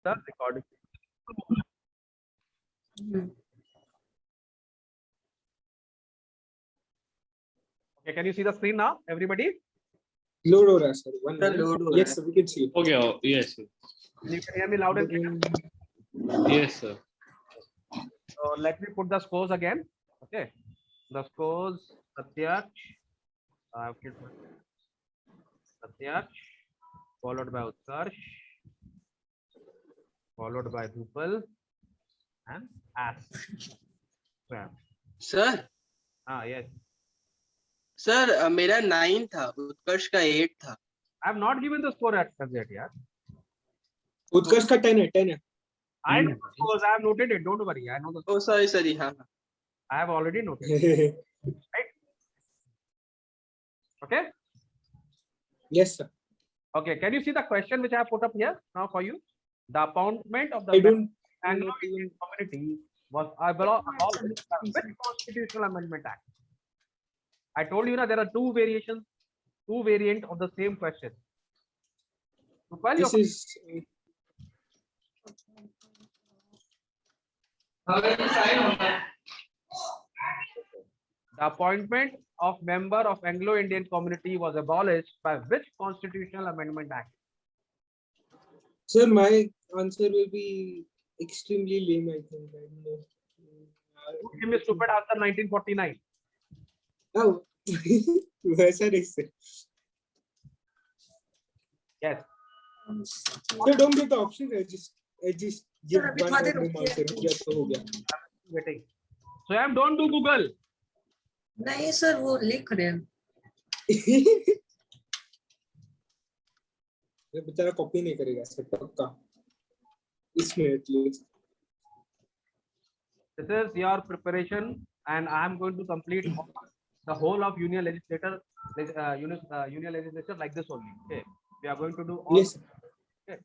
the recording. Okay, can you see the screen now, everybody? Load हो रहा है sir. One Sir, minute. load हो रहा Yes, sir, we can see. Okay. Oh, yes, sir. You can hear me loud and clear. Yes, sir. So let me put the scores again. Okay, the scores: Satyaksh, Satyaksh, followed by Utkarsh, followed by Dhupal, and As. Sir Yes. Sir मेरा 9 था, उत्कर्ष का 8 था. I have not given the score as yet, yeah. उत्कर्ष का 10 है 10 है. I know the scores. I have noted it. Don't worry. I know the. Oh, sorry. हाँ. I have already noted it. Right? Okay. Yes, sir. Okay. Can you see the question which I have put up here now for you? The appointment of the I don't. Anglo-Indian community was abolished by which Constitutional Amendment Act? I told you now there are two variations, two variant of the same question. So while This your- is. The appointment of member of Anglo-Indian community was abolished by which Constitutional Amendment Act? Sir, my answer will be extremely lame. I think. I don't know. Give me a stupid answer. 1949. Oh, वैसा नहीं sir. Yes. So don't give the option. I just give Sir, अभी one थोड़ा देर random रुकिए. answer. या तो हो गया. Waiting. So I am don't do Google. नहीं सर वो लिख रहे हैं. ये बेचारा कॉपी नहीं करेगा सर पक्का. इसमें at least. This is your preparation, and I am going to complete the whole of union legislature, union legislature like this only. Okay, we are going to do all. Yes. Okay.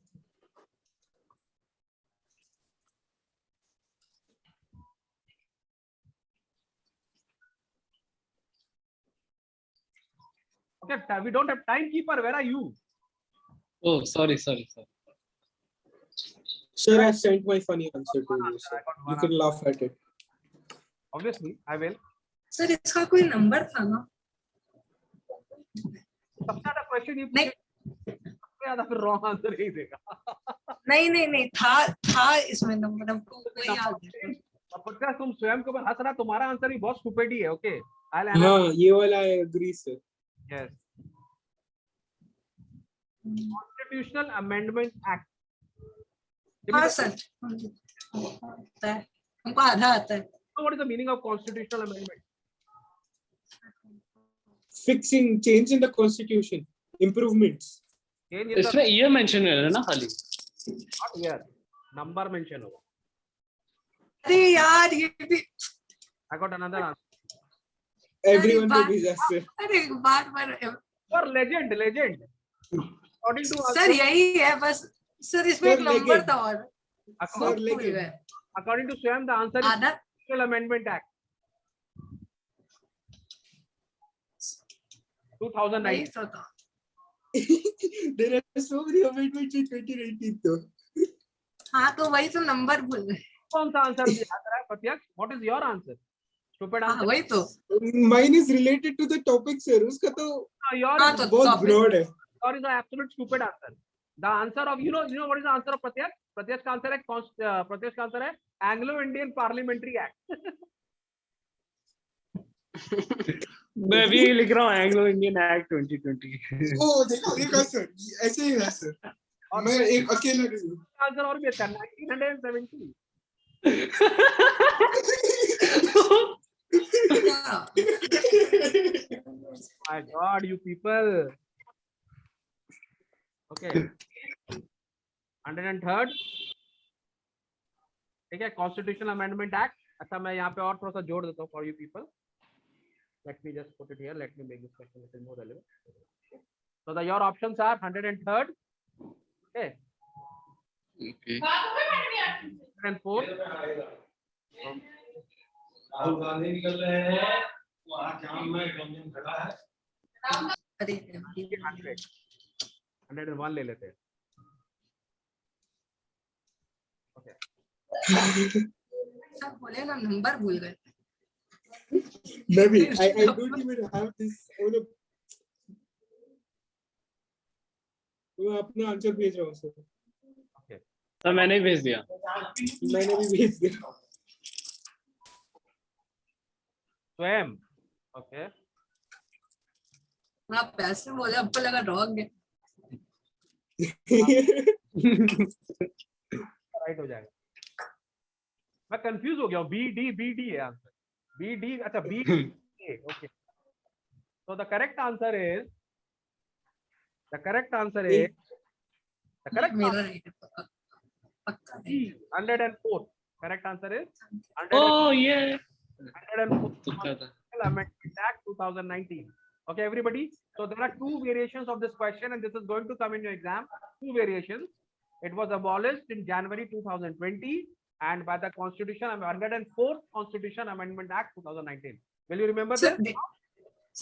Okay, we don't have timekeeper. Where are you? Oh, sorry. Sir, I sent my funny answer to you. Sir. You can laugh at it. Obviously, I will. Sir इसका कोई number था ना. सबसे ज्यादा question ये नहीं. सबसे ज्यादा फिर रॉन्ग आंसर ही देगा. नहीं था इसमें नंबर हमको कोई याद है. और पक्का तुम स्वयं के ऊपर हंस रहा, तुम्हारा आंसर भी बहुत स्टूपिड ही है. ओके, हाँ ये वाला I agree sir. Yes. Constitutional Amendment Act. हाँ सर. आता है. हमको आधा आता है. What is the meaning of constitutional amendment? Fixing, change in the constitution, improvements. Change in the इसमें year mention है ना खाली. not year. Number mention होगा. अरे यार ये भी. I got another answer. Everyone bar- will be just sir. अरे बार. For legend. According to sir यही है बस. सर इसमें एक Sir, नंबर लेकिन- था और. Sir, भूल लेकिन- गए. according to Swayam, the answer is आधा. Constitutional Amendment Act 2009. नहीं तो था. There are so many amendments in 2019 though. हाँ तो वही तो नंबर भूल गए. कौन सा आंसर दिया रहा है प्रत्यक्ष? What is your answer? Stupid हाँ answer. वही तो. Mine is related to the topic sir. उसका तो No, your हाँ is, तो बहुत topic- broad है. your is an absolute stupid answer. The answer of you know what is the answer of प्रत्यक्ष? प्रत्यक्ष का आंसर है प्रत्यक्ष का आंसर है Anglo-Indian Parliamentary Act. मैं भी लिख रहा हूँ एंग्लो इंडियन एक्ट 2020. ओ देखा सर ऐसे ही है सर. मैं एक अकेला नहीं हूँ. आंसर और भी अच्छा 1970. हाँ. My God, you people. Okay. 103rd. ठीक है, Constitutional Amendment Act. अच्छा मैं यहाँ पे और थोड़ा सा जोड़ देता हूँ for you people. Let me just put it here. Let me make this question a little more relevant. So your options are 103rd. Okay. Okay. 104. Rahul Gandhi निकल रहे हैं वहाँ जाम में गंजन खड़ा है. अरे 101 ले लेते हैं. सब बोले ना नंबर भूल गए. Maybe I don't even have this. मैं अपना आंसर भेज रहा हूँ सर. सर मैंने भेज दिया. मैंने भी भेज दिया. स्वयं. Okay. आप पैसे बोले अब तो लगा रॉन्ग है. राइट हो जाएगा. मैं कंफ्यूज हो गया हूँ. बी डी है आंसर. B D. अच्छा B. Okay. So the correct answer is. The correct answer is. The correct मेरा answer राइट है पक्का. is 104. Correct answer is Oh yeah. 104. तुक्का था. Amendment Act 2019. Okay, everybody. So there are two variations of this question, and this is going to come in your exam. Two variations. It was abolished in January 2020, and by the Constitution, 104th Constitution Amendment Act 2019. Will you remember Sir, this?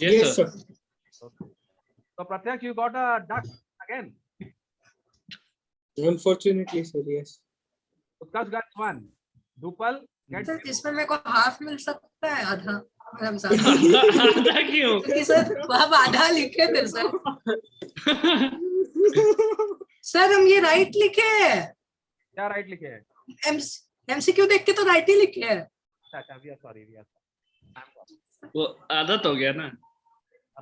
Yes sir. So Pratyaksh, you got a duck again. Unfortunately, sir, yes. Utkarsh got one. Dupal gets sir इसमें मेरे को half मिल सकता है आधा मतलब ज्यादा. आधा क्यों? क्योंकि सर आप आधा लिखे थे सर. सर हम ये राइट लिखे हैं. क्या राइट लिखे हैं? एमसीक्यू देख के तो राइट ही लिखे हैं. अच्छा, we are sorry. वो आदत हो गया ना.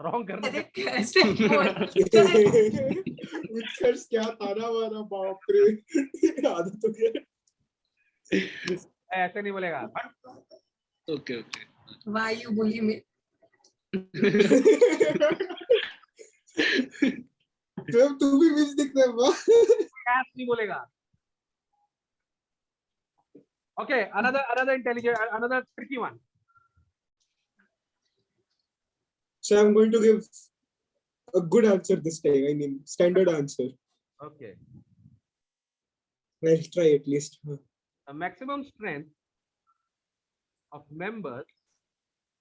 Wrong करने अरे के. कैसे बोलते हैं? उत्कर्ष क्या ताना मारा बाप रे. आदत हो गया. ऐसे नहीं बोलेगा. Okay okay. Why you bully me? तू भी मिस दिख रहा है वाह. Cash नहीं बोलेगा. Okay, another intelligent, another tricky one. So I'm going to give a good answer this time. I mean, standard answer. Okay. I'll try at least. The maximum strength of members.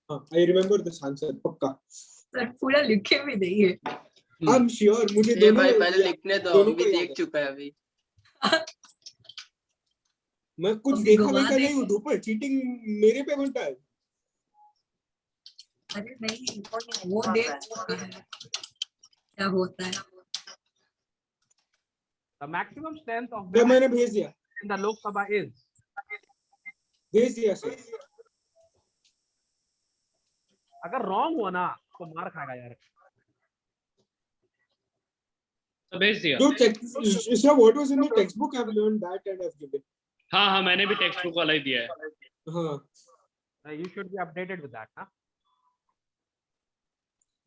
I remember this answer. पक्का. Sir पूरा लिखे भी नहीं है. I'm sure. मुझे ये दोनों भाई याद पहले है. लिखने दो. दोनों हम भी को याद देख है. चुका है अभी. मैं कुछ तो देखा घुमा देखा दे. नहीं हूँ. ऊपर चीटिंग मेरे पे बनता है. अरे नहीं वो देख चुका है क्या होता है. The maximum strength of जब members मैंने भेज दिया. in the Lok Sabha is. भेज दिया सर. अगर wrong हुआ ना तो मार खाएगा यार. तो भेज दिया. जो sir, what was in the textbook? I've learned that and I've given. हाँ हाँ मैंने भी टेक्स्ट बुक वाला ही दिया है. हाँ. You should be updated with that, huh?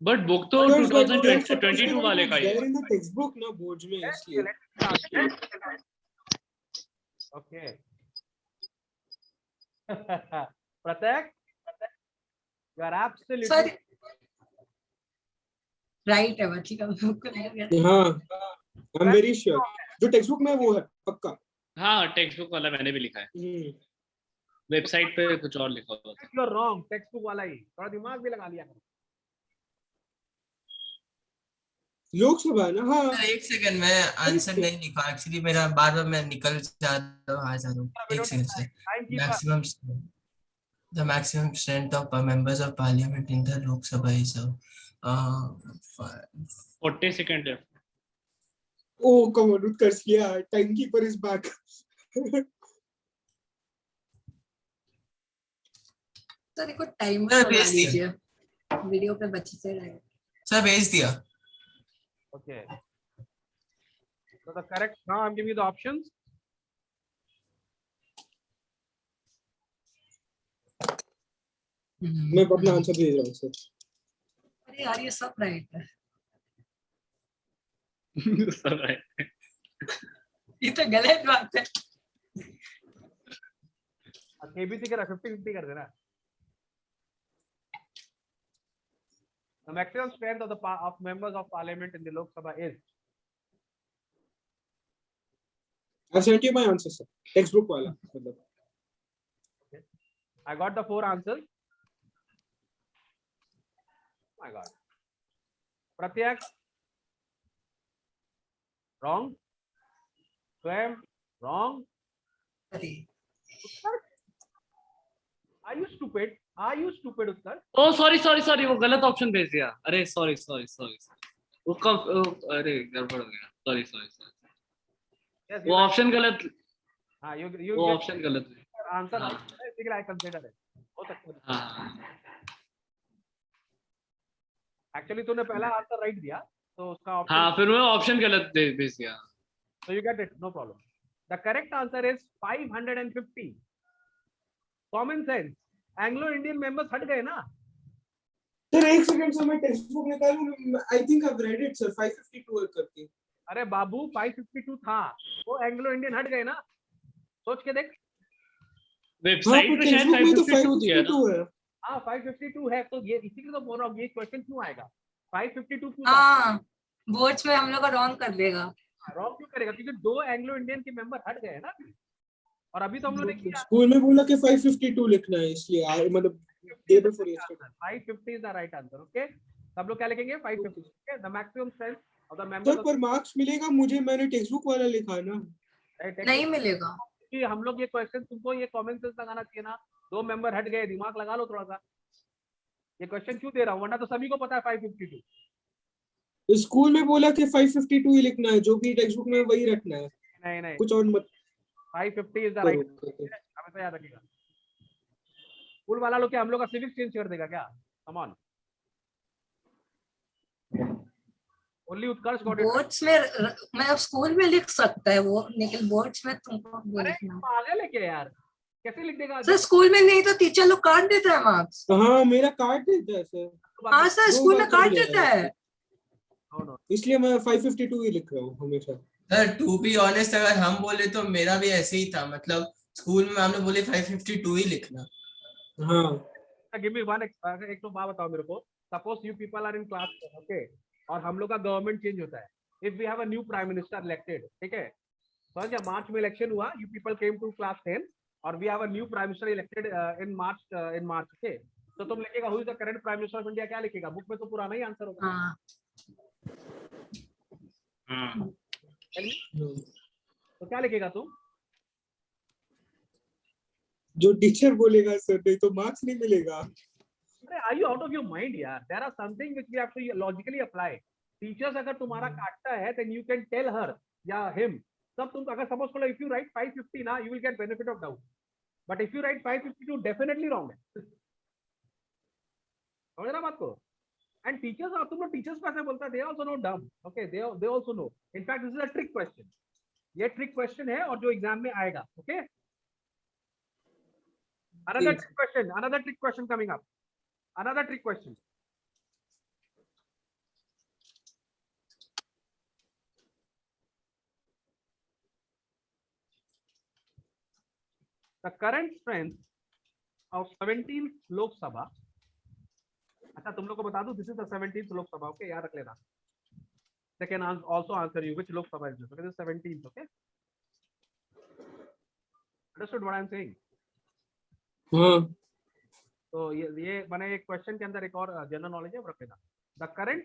But book तो 2022 वाले का ही है. There in the textbook ना बोर्ड में इसलिए. Okay. Pratyek, you are absolutely. Sir right है बच्ची का बुक नहीं. हाँ. I'm very sure. जो textbook में है वो है पक्का. हाँ टेक्स्ट बुक वाला मैंने भी लिखा है. वेबसाइट पे कुछ और लिखा हुआ था. You are wrong. Textbook वाला ही. थोड़ा दिमाग भी लगा लिया. लोकसभा ना. हाँ. सर एक सेकंड मैं आंसर नहीं लिखा एक्चुअली मेरा बार बार मैं निकल जाता हूँ आ जाता हूँ. एक second sir. Maximum the maximum strength of members of parliament in the Lok Sabha is 40 second है. Oh come on, Utkarsh. Yeah, timekeeper is back. Sir एक टाइमर सर, लगा भेज दिया. लीजिए वीडियो पे बच्चे से रहे. सर भेज दिया. Okay. So the correct. Now I'm giving you the options. मैं अपना आंसर भेज रहा हूँ सर. अरे यार ये सब राइट है. ये तो गलत बात है. केबीसी का 50-50 कर देना. The maximum strength of members of parliament in the Lok Sabha is. I've sent you my answer sir. Textbook वाला मतलब. I got the 4 answers. My God. Pratyak. Wrong. Swam. Wrong. अरे Are you stupid? Are you stupid, Utkarsh? Oh sorry वो गलत option भेज दिया। अरे sorry वो अरे गड़बड़ हो गया। सॉरी Yes, वो ऑप्शन गलत, हाँ, you वो get ऑप्शन गलत है। answer. हाँ। Basically, I consider it. हो सकता है। हाँ Actually, तूने पहला आंसर राइट दिया, तो उसका ऑप्शन. हाँ, फिर मैं ऑप्शन गलत भेज दिया। So you get it, no problem. The correct answer is 550. Common sense. Anglo-Indian members हट गए ना? सर एक सेकंड सर, मैं टेक्स्ट बुक निकालूं। I think I read it sir, 552 करके। अरे बाबू 552 था, वो एंग्लो-इंडियन हट गए ना? सोच के देख। वेबसाइट पे शायद 552 दिया है ना। हाँ 552 है, तो ये इसी के लिए तो बोल रहा हूँ, ये क्वेश्चन क्यों आएगा? 552 क्यों? हाँ, बोर्ड्स में हम लोग को रॉन्ग कर देगा। रॉन्ग क्यों करेगा? क्योंकि 2 एंग्लो-इंडियन के मेंबर हट गए ना, और अभी तो हम लोग ने किया। स्कूल में बोला कि 552 लिखना है, इसलिए मतलब day before yesterday 550 is the right answer. Okay, सब लोग क्या लिखेंगे? 550। Okay, the maximum strength of the sir member. पर मार्क्स मिलेगा मुझे, मैंने टेक्स्ट बुक वाला लिखा है ना। नहीं मिलेगा। कि हम लोग ये क्वेश्चन, तुमको ये कॉमन सेंस लगाना चाहिए ना। 2 मेंबर हट गए, दिमाग लगा लो थोड़ा सा। ये क्वेश्चन क्यों दे रहा हूँ, वरना तो सभी को पता है 552। स्कूल में बोला कि 552 ही लिखना है, जो भी टेक्स्ट बुक में वही रखना है, नहीं कुछ और मत 550 इज द करो। राइट। हमें तो याद रखिएगा। स्कूल वाला लोग क्या हम लोग का सिविक्स चेंज कर देगा क्या? Come on. Only Utkarsh got it. Boards में मैं स्कूल में लिख सकता है वो, लेकिन बोर्ड्स में तुमको वो अरे लिखना। पागल है क्या यार? कैसे लिख देगा? सर स्कूल में नहीं तो टीचर लोग काट देता है मार्क्स। हाँ मेरा काट देता है सर। हाँ सर, दो स्कूल बार में कर काट लिया देता है। नो इसलिए मैं 552 ही लिख रहा हूँ हमेशा। सर टू बी ऑनेस्ट अगर हम बोले तो मेरा भी ऐसे ही था, मतलब स्कूल में हमने बोले 552 ही लिखना। हाँ गिव मी वन, एक तो बात बताओ मेरे को। Suppose you people are in class, okay, और हम लोग का गवर्नमेंट चेंज होता है। If we have a new prime minister elected, ठीक है, समझ गया, मार्च में इलेक्शन हुआ, you people came to class 10 और we have a new prime minister elected in March, okay, तो तुम लिखेगा who is the current prime minister of India, क्या लिखेगा? बुक में तो पुराना ही आंसर होगा। हाँ तो क्या लिखेगा तुम? जो टीचर बोलेगा सर, नहीं तो मार्क्स नहीं मिलेगा। अरे are you out of your mind यार? There are something which we have to logically apply. Teachers अगर तुम्हारा काटता है then you can tell her या हिम। तब तुम अगर सपोज करो इफ यू राइट 550 ना, you will get benefit of doubt, but if you right 552 definitely wrong है। समझ रहा बात को? एंड टीचर्स, तुम लोग टीचर्स को ऐसे बोलता है, they also know dumb, okay, they also know. In fact this is a trick question. ये ट्रिक क्वेश्चन है और जो एग्जाम में आएगा, okay. Another trick question coming up. Another trick question. The current strength of 17th Lok Sabha. अच्छा तुम लोग को बता दूं, this is the 17th Lok Sabha, okay, याद रख लेना. They can also answer you which Lok Sabha is this. Okay, this is 17th, okay. Understood what I am saying? हाँ तो ये मैंने एक क्वेश्चन के अंदर एक और जनरल नॉलेज है, रख लेना. The current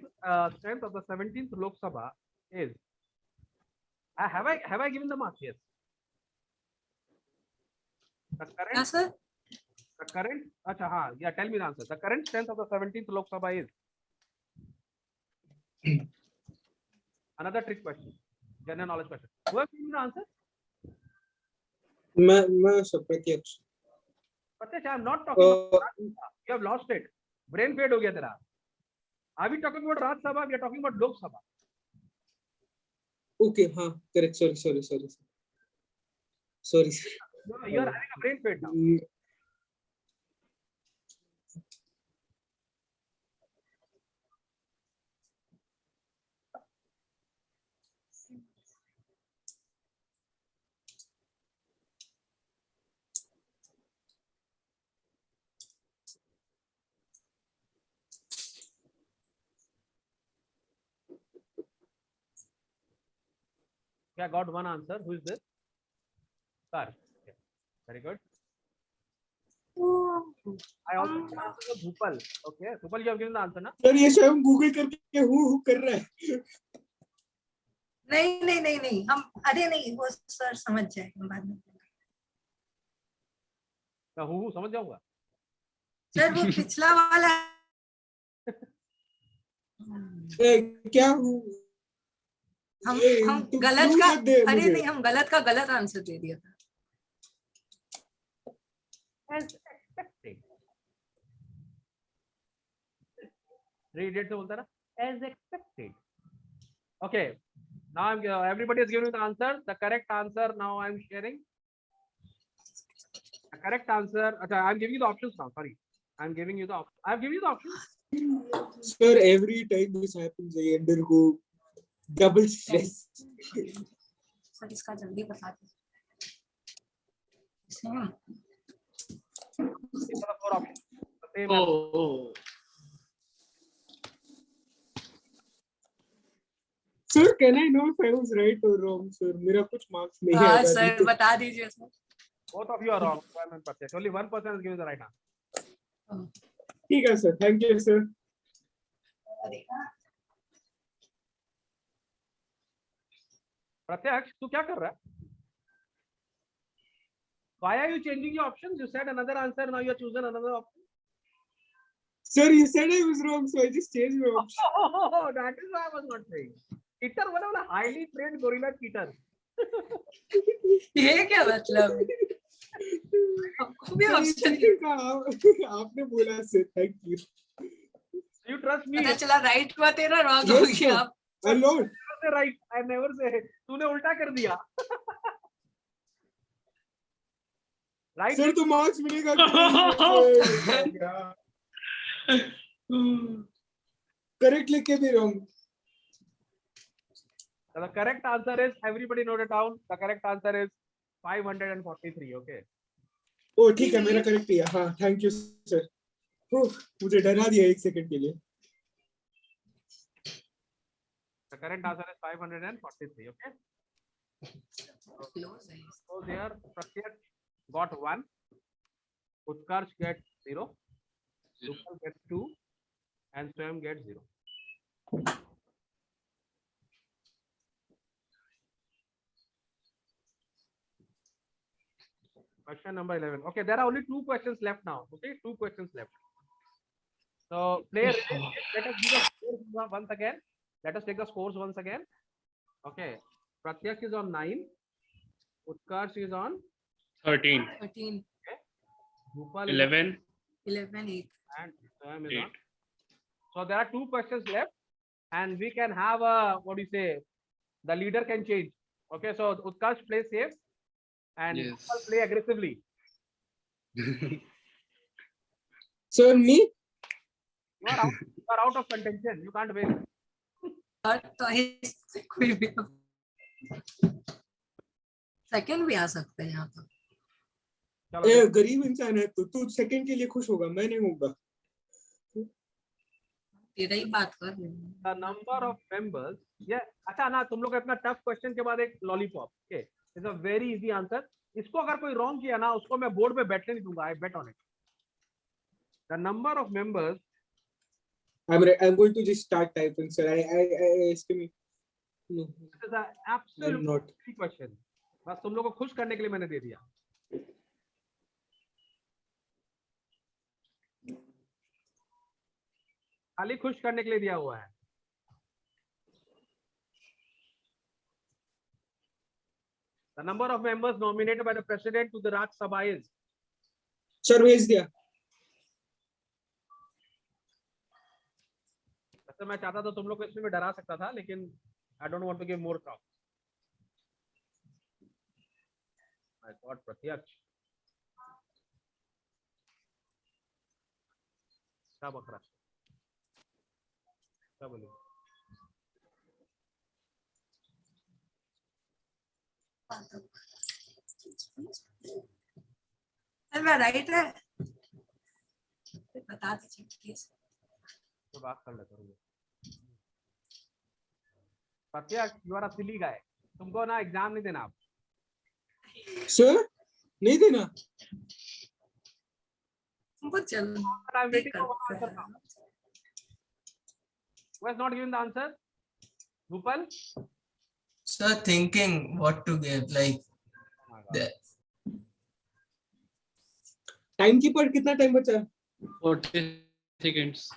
strength of the 17th Lok Sabha is, have I given the marks? Yes. The current अच्छा हाँ, yeah, tell me the answer. The current strength of the 17th Lok Sabha is. Another trick question, general knowledge question. Who has given the answer? मैं सब प्रत्यक्ष। Pratyaksh, I am not talking about you have lost it. Brain fade हो गया तेरा. Are we talking about Rajya Sabha? We are talking about Lok Sabha. Okay हाँ correct, sorry You are having a brain fade now. Yeah, got one answer. Who is this? Sir. Okay. Very good. I also answered Bhupal. Okay, Bhupal, you have given the answer, na? Sir ये स्वयं Google करके हूँ कर रहा है। नहीं हम, अरे नहीं वो सर समझ जाएंगे बाद में। मैं हूँ समझ जाऊंगा. सर वो पिछला वाला क्या हूँ? हम तुम गलत clue का मत दे अरे मुझे. नहीं हम गलत का गलत आंसर दे दिया था. As expected. Read it से बोलता है ना. As expected. Okay. Now everybody is giving the answer. The correct answer now I'm sharing. The correct answer. Okay, I'm giving you the options now. Sorry. I'm giving you the options. I've given you the options. Sir, every time this happens, I undergo double stress. Sir इसका जल्दी बता दो. These are the 4 options. The same Oh, as- oh. Sir, can I know if I was right or wrong, sir? मेरा कुछ marks नहीं हाँ आएगा. Sir बता दीजिए sir. Both of you are wrong. Only one person is giving the right answer. ठीक है sir. Thank you, sir. प्रत्यक्ष तू क्या कर रहा है? Why are you changing your options? You said another answer. Now you are choosing another option. Sir, you said I was wrong, so I just changed my option. Oh, that is why I was not saying. Cheater वाला highly trained gorilla cheater. ये क्या मतलब है? आपको भी Sir, ये option cheating का आपने बोला sir. Thank you. You trust me. पता चला राइट हुआ तेरा रॉन्ग हो Yes, गया. sir. आप I know. Never say right. I never say. तूने उल्टा कर दिया. Right. Sir, तो marks मिलेगा. Correct लिख के भी wrong. So the correct answer is, everybody note it down. The correct answer is 543. Okay. Oh, ठीक है मेरा correct ही है. हाँ, thank you sir. मुझे डरा दिया 1 second के लिए. The correct answer is 543. Okay. Close है. So there, Pratyaksh got 1. Utkarsh gets 0. Rupal gets 2. And Swayam gets 0. Question number 11. Okay, there are only 2 questions left now. Okay, 2 questions left. So, player, let us do the scores once again. Let us take the scores once again. Okay, Pratyaksh is on 9. Utkarsh is on 13, 13 Rupal is 11, 11 8. and Swayam is 8. on. So there are 2 questions left, and we can have a, what do you say? The leader can change. Okay, so Utkarsh plays safe, and Yes. Rupal play aggressively. Sir, me? You are out of contention. You can't win. और तो ऐसे कोई भी second भी आ सकते हैं यहाँ पर. चलो, ए गरीब इंसान है तो तू सेकंड के लिए खुश होगा. मैं नहीं होगा. तेरा ही बात कर रहे हैं. the number of members. Yeah. अच्छा ना, तुम लोग का इतना टफ क्वेश्चन के बाद एक lollipop. Okay, it's a very easy answer. इसको अगर कोई रॉन्ग किया ना, उसको मैं बोर्ड पे बैठने नहीं दूंगा. I bet on it. The number of members. I'm going to just start typing, sir. I estimate. No, This is an I'm absolute not. question. बस तुम लोग को खुश करने के लिए मैंने दे दिया. खाली खुश करने के लिए दिया हुआ है. The number of members nominated by the president to the Raj Sabha is. Sir, भेज दिया. वैसे मैं चाहता तो तुम लोग को इसमें भी डरा सकता था, लेकिन I don't want to give more talk. I thought Pratyaksh. क्या बक रहा? क्या बोले? मैं राइट है. बता दीजिए प्लीज. तो बात कर लेते हैं. Pratyaksh, you are a silly guy. तुमको ना एग्जाम नहीं देना. Sir, नहीं देना. तुमको जल्दी I'm waiting for one करते answer now. हैं. Who has not given the answer? Rupal? Sir, thinking what to give, like Oh my God. the time की पर कितना टाइम बचा? 40 seconds.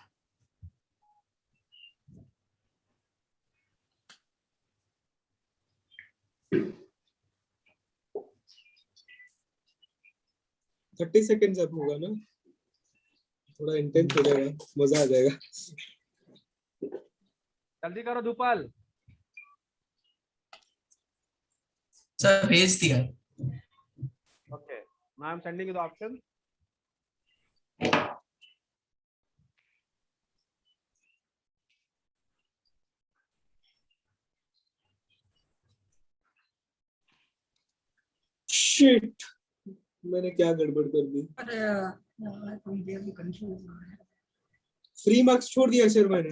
थर्टी सेकेंड अब होगा ना, थोड़ा इंटेंस हो जाएगा, मजा आ जाएगा। जल्दी करो धूपल। सर भेज दिया। Okay, now I'm sending you the option. Shit, मैंने क्या गड़बड़ कर दी। अरे यार, मुझे अभी कंफ्यूज हो रहा है। फ्री मार्क्स छोड़ दिया सर मैंने।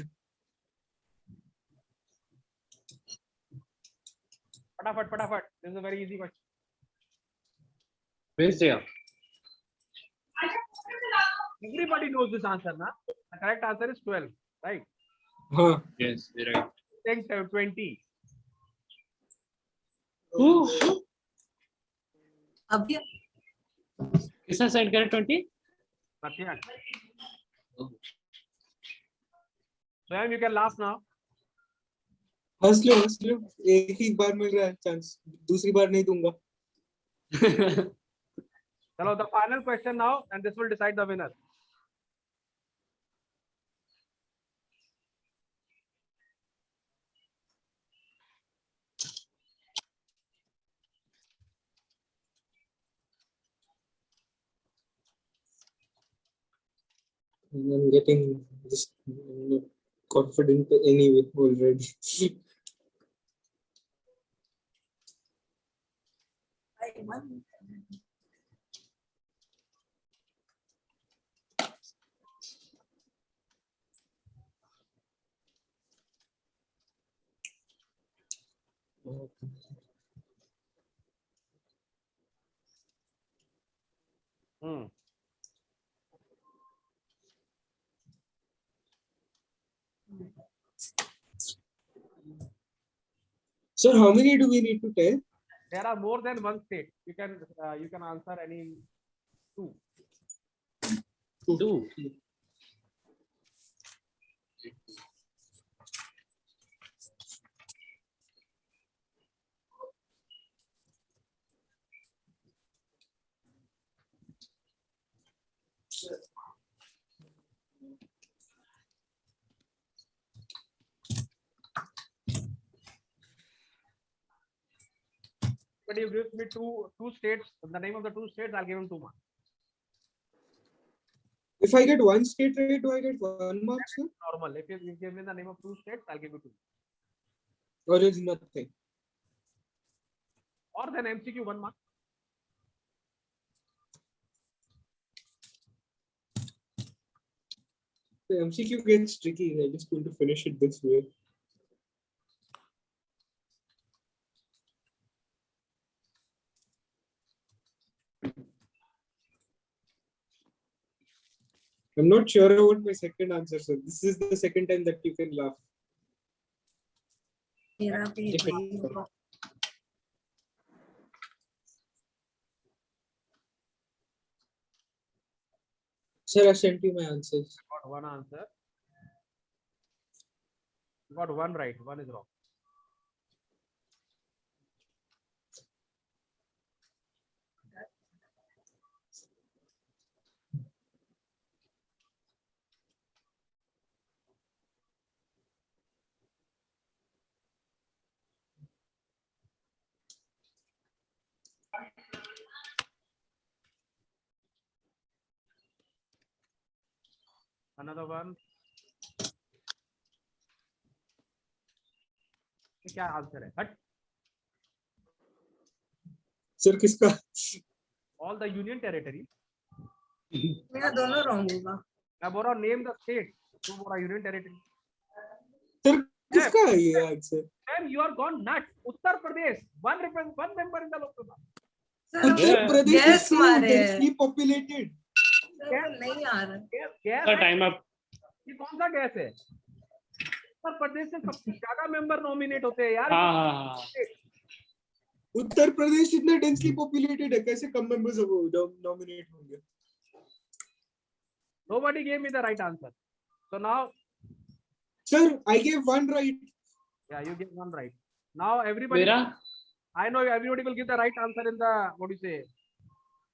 फटाफट फटाफट, this is a very easy question. भेज दिया। Everybody knows this answer, na? The correct answer is 12, right? हाँ। Yes, you're right. Then 20. अभी किसने सेंड करा 20? Satya. Swayam, you can laugh now. हंस लो, एक ही बार मिल रहा है चांस, दूसरी बार नहीं दूंगा। Chalo, the final question now, and this will decide the winner. I'm getting just confident anyway already. I won. Sir, how many do we need to tell? There are more than one state. You can answer any two. Two. But you give me two states, the name of the two states, I'll give him 2 marks. If I get one state right, do I get 1 mark, sir? Normal. If you give me the name of 2 states, I'll give you 2. Or is nothing? Or then MCQ 1 mark. The MCQ gets tricky. I just want to finish it this way. I'm not sure about my second answer, sir. This is the second time that you can laugh. मेरा भी वही होगा। Sir, I sent you my answers. Got one answer. Got one right, one is wrong. Another one. क्या answer है? हट. Sir, किसका? All the union territory. मेरा दोनों रॉन्ग होगा। मैं बोल रहा हूँ name the state. तू बोल रहा union territory. Sir, किसका है ये answer? And you are gone nuts. Uttar Pradesh. One member in the Lok Sabha. Uttar Pradesh Guess is so मारे। densely populated. नहीं आ रहा। गैस सर है? Time up. ये कौन सा गैस है? उत्तर प्रदेश से सबसे ज्यादा मेंबर नॉमिनेट होते हैं यार। हाँ। उत्तर प्रदेश इतना डेंसली पॉपुलेटेड है, कैसे कम मेंबर्स नॉमिनेट होंगे? Nobody gave me the right answer. So now, Sir, I gave one right. yeah, you get one right. Now everybody, मेरा I know everybody will give the right answer in the, what do you say,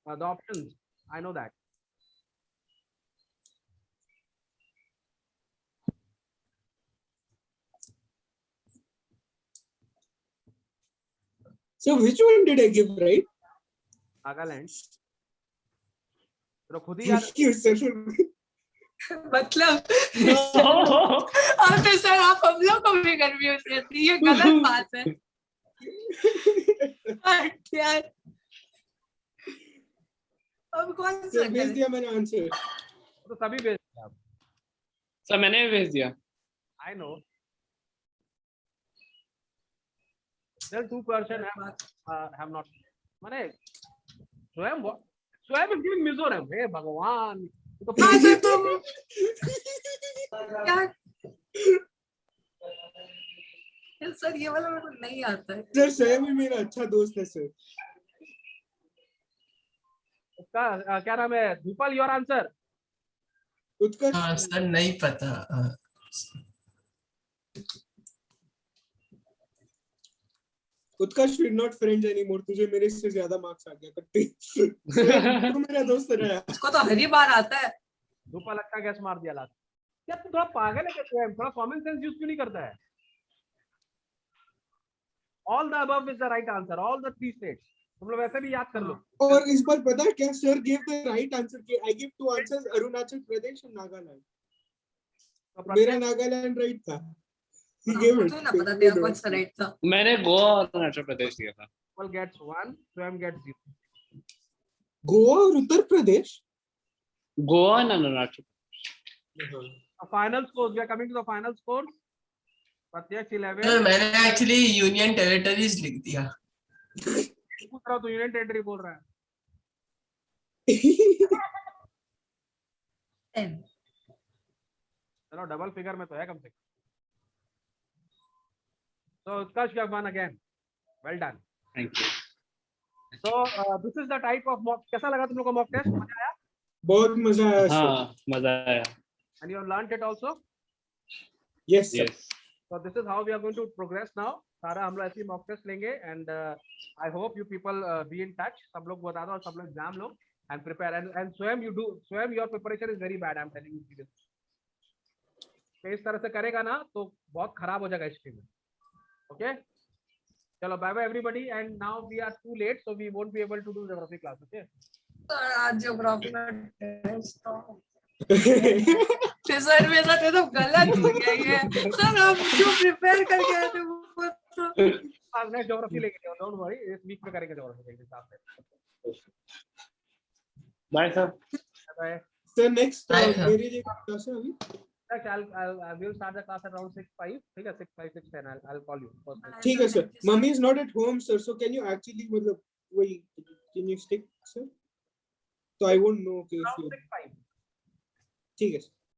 the options. I know that. So which one did I give right? Nagaland. तो खुद ही याद Thank you, sir. मतलब No. अब तो sir आप हम लोग को भी कंफ्यूज करती है, ये गलत बात है यार। अब कौन सा Sir, भेज करे? दिया मैंने आंसर। तो सभी भेज दिया आप। सर मैंने भी भेज दिया। I know. There 2% have not. माने स्वयं is giving Mizoram. हे भगवान। ये तो हाँ सर तुम क्या सर ये वाला मेरे को नहीं आता है। Sir, स्वयं ही मेरा अच्छा दोस्त है सर। उसका क्या नाम है? धूपल, your answer. उत्कर्ष हाँ सर नहीं पता। उत्कर्ष we're not friends anymore. तुझे मेरे से ज्यादा मार्क्स आ गया कट्टी। तू मेरा दोस्त रहा। उसको तो हर ही बार आता है। धूपल अच्छा गैस मार दिया लास्ट। क्या तू थोड़ा पागल है क्या? स्वयं थोड़ा कॉमन सेंस यूज क्यों नहीं करता है? All the above is the right answer. All the three states. तुम लोग वैसे भी याद कर लो। और इस बार पता है क्या? Sir gave the right answer. I gave two answers, Arunachal Pradesh and Nagaland. तो मेरा नागालैंड राइट था। He gave it. मुझे ना पता तेरा कौन सा राइट था। मैंने गोवा और अरुणाचल प्रदेश दिया था। Dhupal gets 1, Swam gets 0. Goa और उत्तर प्रदेश। गोवा और Arunachal. The final scores. We are coming to the final scores. प्रत्यक्ष 11. सर मैंने एक्चुअली यूनियन टेरिटरीज लिख दिया। पूछ रहा हूँ तो यूनियन टेरिटरी बोल रहा है। 10 चलो डबल फिगर में तो है कम से कम। So Utkarsh, you have won again. Well done. Thank you. So this is the type of mock. कैसा लगा तुम लोग का mock test? मजा आया? बहुत मजा आया सर। हाँ मजा आया। And you have learnt it also. Yes sir. Yes. So this is how we are going to progress now. सारा हम लोग ऐसे mock test लेंगे and I hope you people be in touch. सब लोग बता दो और सब लोग exam low and prepare and Swam you do. Swam your preparation is very bad. I'm telling you seriously. तो इस तरह से करेगा ना तो बहुत खराब हो जाएगा हिस्ट्री में। Okay. चलो bye bye everybody and now we are too late so we won't be able to do geography class. Okay. Sir आज ज्योग्राफी का टेस्ट था। सर मेरे साथ तो गलत हो गया ये। सर आप जो प्रिपेयर करके आए थे वो तो आज नेक्स्ट ज्योग्राफी लेके जाओ। डोंट वरी इस वीक में करेंगे ज्योग्राफी के हिसाब से। Bye sir. Bye. Sir next Bye, sir. मेरी जो क्लास है अभी। I will start the class at around 6:05. ठीक है 6:05 6:10 I'll call you. personally. ठीक है sir. Mummy is not at home sir, so can you actually मतलब वही can you stick sir? So I won't know कि Around 6:05. ठीक है sir.